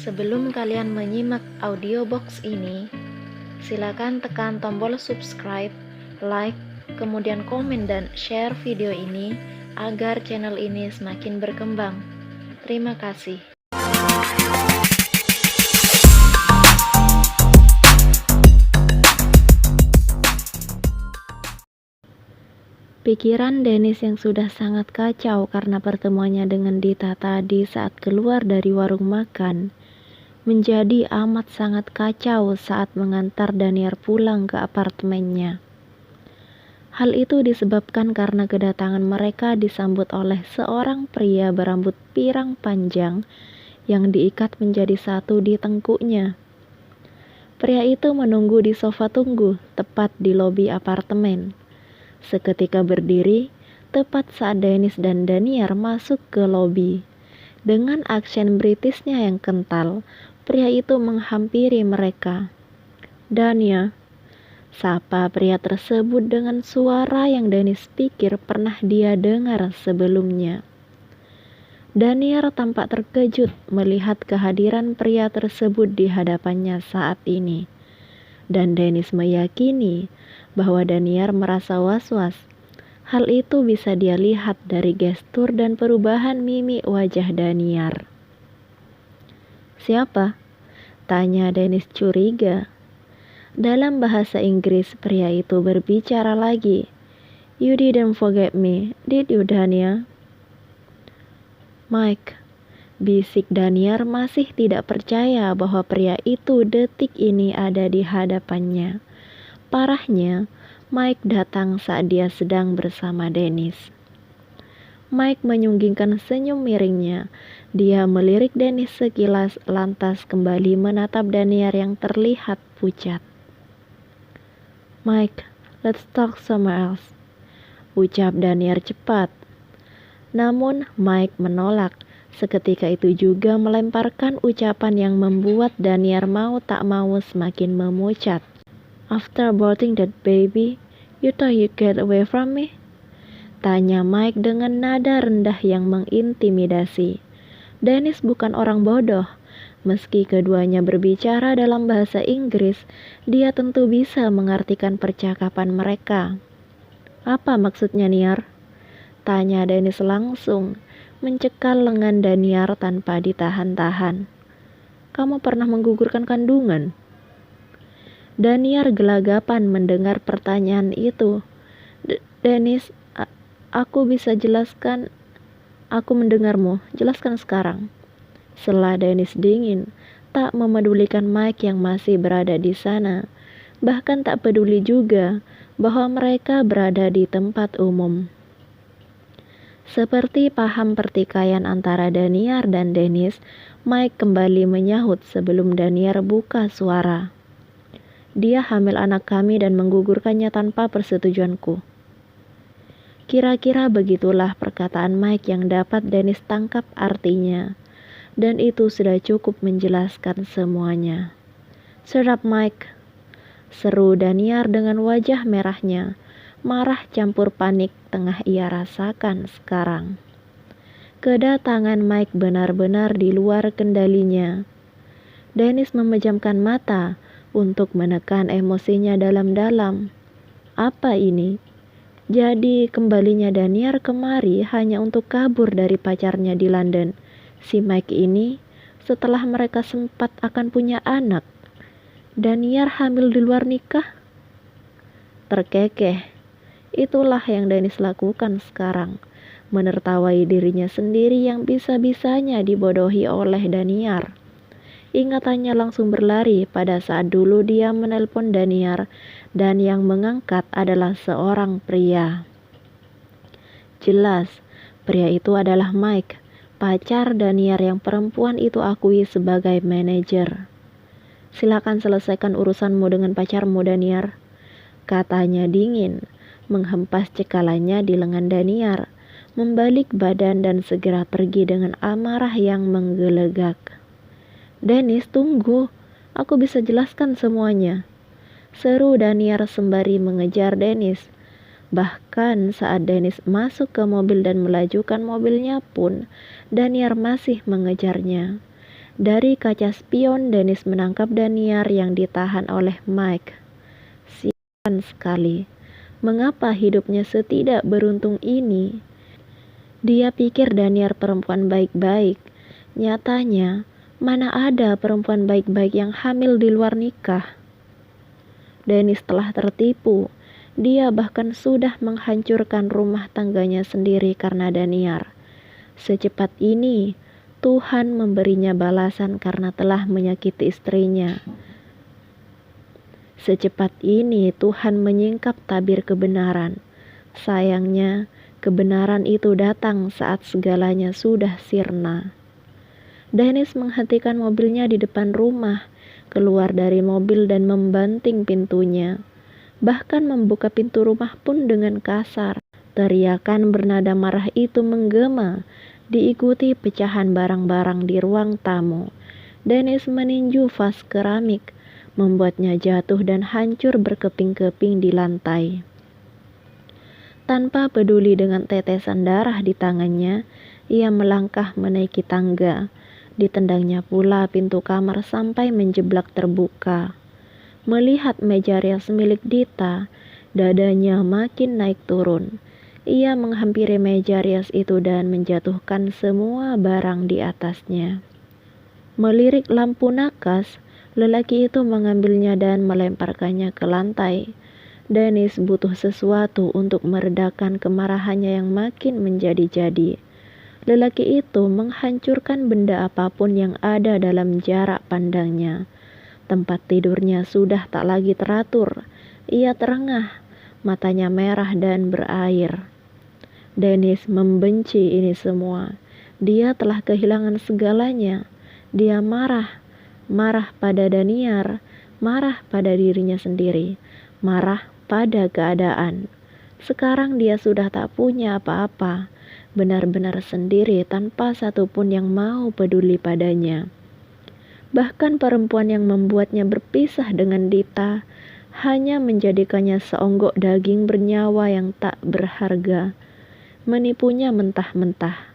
Sebelum kalian menyimak audiobook ini, silakan tekan tombol subscribe, like, kemudian komen dan share video ini agar channel ini semakin berkembang. Terima kasih. Pikiran Dennis yang sudah sangat kacau karena pertemuannya dengan Dita tadi saat keluar dari warung makan, menjadi amat sangat kacau saat mengantar Daniar pulang ke apartemennya. Hal itu disebabkan karena kedatangan mereka disambut oleh seorang pria berambut pirang panjang yang diikat menjadi satu di tengkuknya. Pria itu menunggu di sofa tunggu, tepat di lobi apartemen. Seketika berdiri, tepat saat Dennis dan Daniar masuk ke lobi. Dengan aksen Britishnya yang kental, pria itu menghampiri mereka. "Dania," sapa pria tersebut dengan suara yang Dennis pikir pernah dia dengar sebelumnya. Daniar tampak terkejut melihat kehadiran pria tersebut di hadapannya saat ini. Dan Dennis meyakini bahwa Daniar merasa was-was. Hal itu bisa dia lihat dari gestur dan perubahan mimik wajah Daniar. "Siapa?" tanya Dennis curiga. Dalam bahasa Inggris, pria itu berbicara lagi. "You didn't forget me, did you, Dania?" "Mike," bisik Daniar masih tidak percaya bahwa pria itu detik ini ada di hadapannya. Parahnya, Mike datang saat dia sedang bersama Dennis. Mike menyunggingkan senyum miringnya. Dia melirik Dennis sekilas, lantas kembali menatap Daniar yang terlihat pucat. "Mike, let's talk somewhere else," ucap Daniar cepat. Namun Mike menolak. Seketika itu juga melemparkan ucapan yang membuat Daniar mau tak mau semakin memucat. "After aborting that baby, you thought you get away from me?" tanya Mike dengan nada rendah yang mengintimidasi. Dennis bukan orang bodoh. Meski keduanya berbicara dalam bahasa Inggris, dia tentu bisa mengartikan percakapan mereka. "Apa maksudnya, Niar?" tanya Dennis langsung, mencekal lengan Daniar tanpa ditahan-tahan. "Kamu pernah menggugurkan kandungan?" Daniar gelagapan mendengar pertanyaan itu. "Dennis, aku bisa jelaskan. Aku mendengarmu. Jelaskan sekarang." Sela Dennis dingin, tak memedulikan Mike yang masih berada di sana. Bahkan tak peduli juga bahwa mereka berada di tempat umum. Seperti paham pertikaian antara Daniar dan Dennis, Mike kembali menyahut sebelum Daniar buka suara. "Dia hamil anak kami dan menggugurkannya tanpa persetujuanku." Kira-kira begitulah perkataan Mike yang dapat Dennis tangkap artinya. Dan itu sudah cukup menjelaskan semuanya. "Shut up, Mike," seru Daniar dengan wajah merahnya. Marah campur panik tengah ia rasakan sekarang. Kedatangan Mike benar-benar di luar kendalinya. Dennis memejamkan mata untuk menekan emosinya dalam-dalam. Apa ini? Jadi kembalinya Daniar kemari hanya untuk kabur dari pacarnya di London. Si Mike ini setelah mereka sempat akan punya anak. Daniar hamil di luar nikah? Terkekeh. Itulah yang Dennis lakukan sekarang. Menertawai dirinya sendiri yang bisa-bisanya dibodohi oleh Daniar. Ingatannya langsung berlari pada saat dulu dia menelpon Daniar dan yang mengangkat adalah seorang pria. Jelas, pria itu adalah Mike, pacar Daniar yang perempuan itu akui sebagai manajer. "Silakan selesaikan urusanmu dengan pacarmu, Daniar," katanya dingin, menghempas cekalannya di lengan Daniar, membalik badan dan segera pergi dengan amarah yang menggelegak. "Dennis, tunggu. Aku bisa jelaskan semuanya," seru Daniar sembari mengejar Dennis. Bahkan saat Dennis masuk ke mobil dan melajukan mobilnya pun, Daniar masih mengejarnya. Dari kaca spion, Dennis menangkap Daniar yang ditahan oleh Mike. Sian sekali. Mengapa hidupnya setidak beruntung ini? Dia pikir Daniar perempuan baik-baik. Nyatanya, mana ada perempuan baik-baik yang hamil di luar nikah? Dennis telah tertipu. Dia bahkan sudah menghancurkan rumah tangganya sendiri karena Daniar. Secepat ini, Tuhan memberinya balasan karena telah menyakiti istrinya. Secepat ini Tuhan menyingkap tabir kebenaran. Sayangnya, kebenaran itu datang saat segalanya sudah sirna. Dennis menghentikan mobilnya di depan rumah, keluar dari mobil dan membanting pintunya. Bahkan membuka pintu rumah pun dengan kasar. Teriakan bernada marah itu menggema, diikuti pecahan barang-barang di ruang tamu. Dennis meninju vas keramik, membuatnya jatuh dan hancur berkeping-keping di lantai. Tanpa peduli dengan tetesan darah di tangannya, ia melangkah menaiki tangga. Ditendangnya pula pintu kamar sampai menjeblak terbuka. Melihat meja rias milik Dita, dadanya makin naik turun. Ia menghampiri meja rias itu dan menjatuhkan semua barang di atasnya. Melirik lampu nakas, lelaki itu mengambilnya dan melemparkannya ke lantai. Dennis butuh sesuatu untuk meredakan kemarahannya yang makin menjadi-jadi. Lelaki itu menghancurkan benda apapun yang ada dalam jarak pandangnya. Tempat tidurnya sudah tak lagi teratur. Ia terengah, matanya merah dan berair. Dennis membenci ini semua. Dia telah kehilangan segalanya. Dia marah pada Daniar, marah pada dirinya sendiri, marah pada keadaan. Sekarang dia sudah tak punya apa-apa, benar-benar sendiri tanpa satupun yang mau peduli padanya. Bahkan perempuan yang membuatnya berpisah dengan Dita hanya menjadikannya seonggok daging bernyawa yang tak berharga. Menipunya mentah-mentah.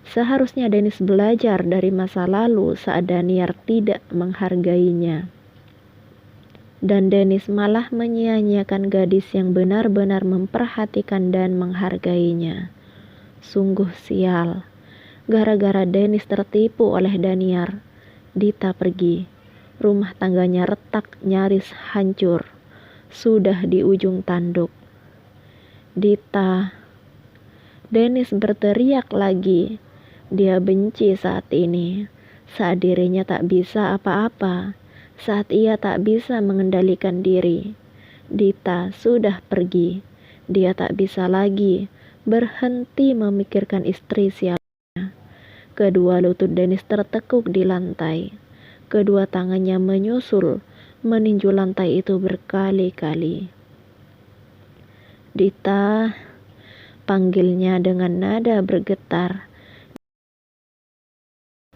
Seharusnya Dennis belajar dari masa lalu saat Daniar tidak menghargainya. Dan Dennis malah menyia-nyiakan gadis yang benar-benar memperhatikan dan menghargainya. Sungguh sial. Gara-gara Dennis tertipu oleh Daniar, Dita pergi. Rumah tangganya retak, nyaris hancur. Sudah di ujung tanduk. Dita. Dennis berteriak lagi. Dia benci saat ini, saat dirinya tak bisa apa-apa, saat ia tak bisa mengendalikan diri. Dita sudah pergi. Dia tak bisa lagi berhenti memikirkan istri sialnya. Kedua lutut Dennis tertekuk di lantai. Kedua tangannya menyusul, meninju lantai itu berkali-kali. Dita, panggilnya dengan nada bergetar.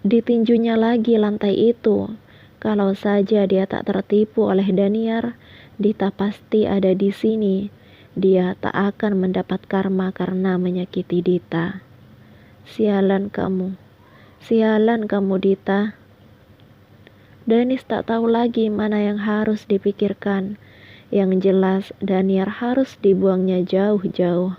Ditinjunya lagi lantai itu. Kalau saja dia tak tertipu oleh Daniar, Dita pasti ada di sini. Dia tak akan mendapat karma karena menyakiti Dita. Sialan kamu Dita. Dennis tak tahu lagi mana yang harus dipikirkan. Yang jelas Daniar harus dibuangnya jauh-jauh.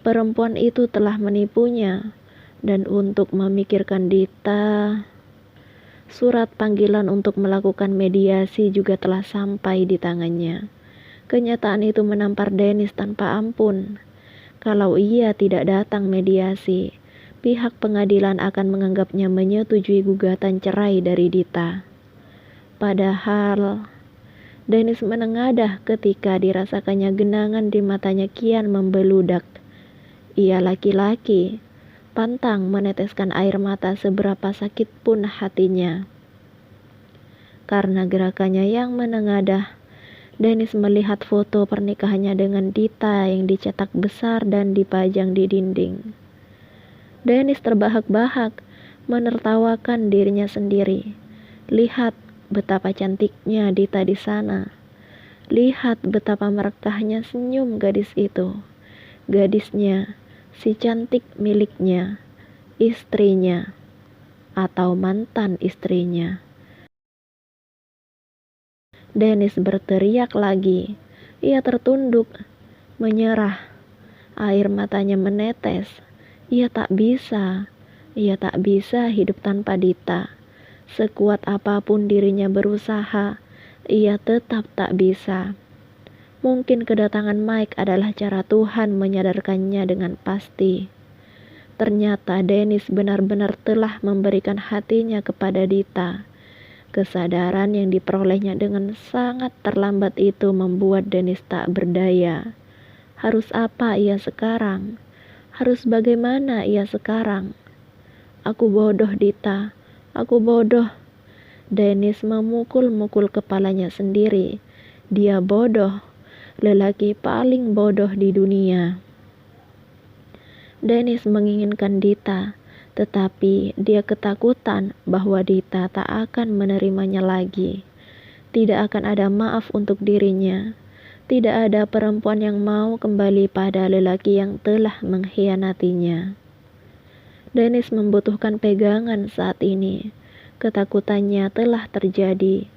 Perempuan itu telah menipunya. Dan untuk memikirkan Dita, surat panggilan untuk melakukan mediasi juga telah sampai di tangannya. Kenyataan itu menampar Dennis tanpa ampun. Kalau ia tidak datang mediasi, pihak pengadilan akan menganggapnya menyetujui gugatan cerai dari Dita. Padahal, Dennis menengadah ketika dirasakannya genangan di matanya kian membeludak. Ia laki-laki, pantang meneteskan air mata seberapa sakit pun hatinya. Karena gerakannya yang menengadah, Dennis melihat foto pernikahannya dengan Dita yang dicetak besar dan dipajang di dinding. Dennis terbahak-bahak, menertawakan dirinya sendiri. Lihat betapa cantiknya Dita di sana. Lihat betapa merekahnya senyum gadis itu. Gadisnya, si cantik miliknya, istrinya. atau mantan istrinya. Dennis berteriak lagi. Ia tertunduk, menyerah. Air matanya menetes. Ia tak bisa hidup tanpa Dita. Sekuat apapun dirinya berusaha, ia tetap tak bisa. Mungkin kedatangan Mike adalah cara Tuhan menyadarkannya dengan pasti. Ternyata Dennis benar-benar telah memberikan hatinya kepada Dita. Kesadaran yang diperolehnya dengan sangat terlambat itu membuat Dennis tak berdaya. Harus apa ia sekarang? Harus bagaimana ia sekarang? Aku bodoh, Dita. Aku bodoh. Dennis memukul-mukul kepalanya sendiri. Dia bodoh. Lelaki paling bodoh di dunia. Dennis menginginkan Dita, tetapi dia ketakutan bahwa Dita tak akan menerimanya lagi. Tidak akan ada maaf untuk dirinya. Tidak ada perempuan yang mau kembali pada lelaki yang telah mengkhianatinya. Dennis membutuhkan pegangan saat ini. Ketakutannya telah terjadi.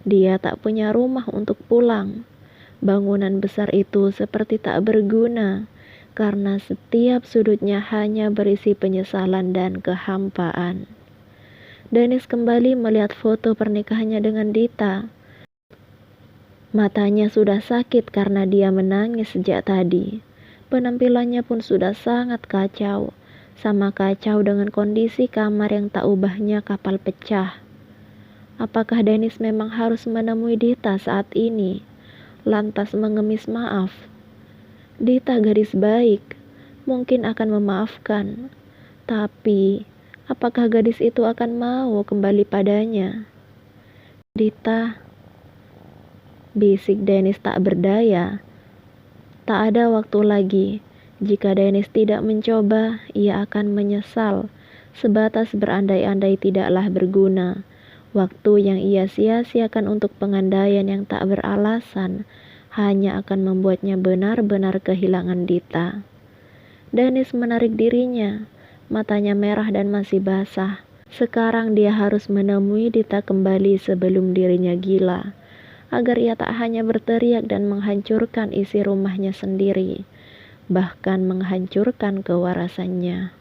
Dia tak punya rumah untuk pulang. Bangunan besar itu seperti tak berguna, karena setiap sudutnya hanya berisi penyesalan dan kehampaan. Dennis kembali melihat foto pernikahannya dengan Dita. Matanya sudah sakit karena dia menangis sejak tadi. Penampilannya pun sudah sangat kacau, sama kacau dengan kondisi kamar yang tak ubahnya kapal pecah. Apakah Dennis memang harus menemui Dita saat ini, lantas mengemis maaf? Dita gadis baik, mungkin akan memaafkan. Tapi, apakah gadis itu akan mau kembali padanya? Dita, bisik Dennis tak berdaya. Tak ada waktu lagi. Jika Dennis tidak mencoba, ia akan menyesal. Sebatas berandai-andai tidaklah berguna. Waktu yang ia sia-siakan untuk pengandaian yang tak beralasan hanya akan membuatnya benar-benar kehilangan Dita. Dennis menarik dirinya, matanya merah dan masih basah. Sekarang dia harus menemui Dita kembali sebelum dirinya gila, agar ia tak hanya berteriak dan menghancurkan isi rumahnya sendiri, bahkan menghancurkan kewarasannya.